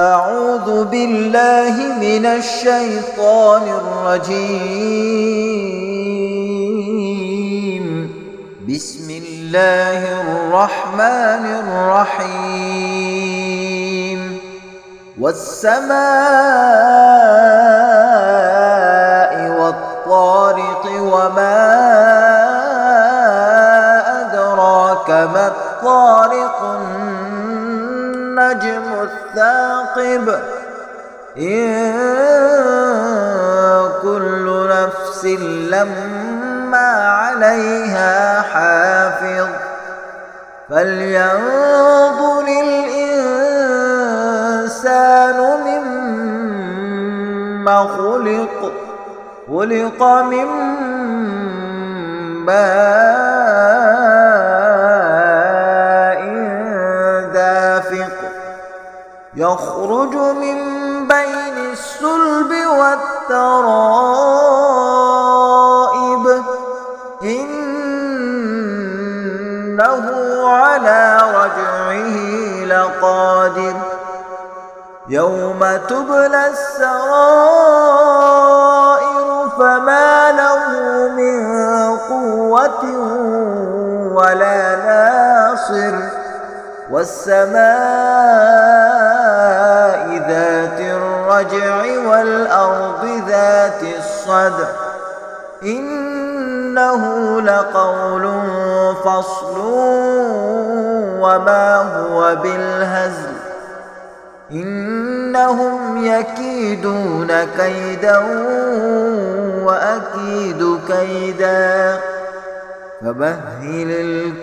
أعوذ بالله من الشيطان الرجيم. بسم الله الرحمن الرحيم. والسماء والطارق وما أدراك ما الطارق النجم الثاقب. إن كل نفس لما عليها حافظ. فلينظر الإنسان مما خلق من ماء دافق يخرج من بين الصلب والترائب. إنه على رجعه لقادر. يوم تبلى السرائر فما له من قوة ولا ناصر. والسماء ذات الرجع والأرض ذات الصدع. إنه لقول فصل وما هو بالهزل. إنهم يكيدون كيدا وأكيد كيدا. فمهل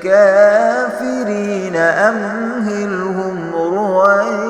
الكافرين أمهلهم رويدا.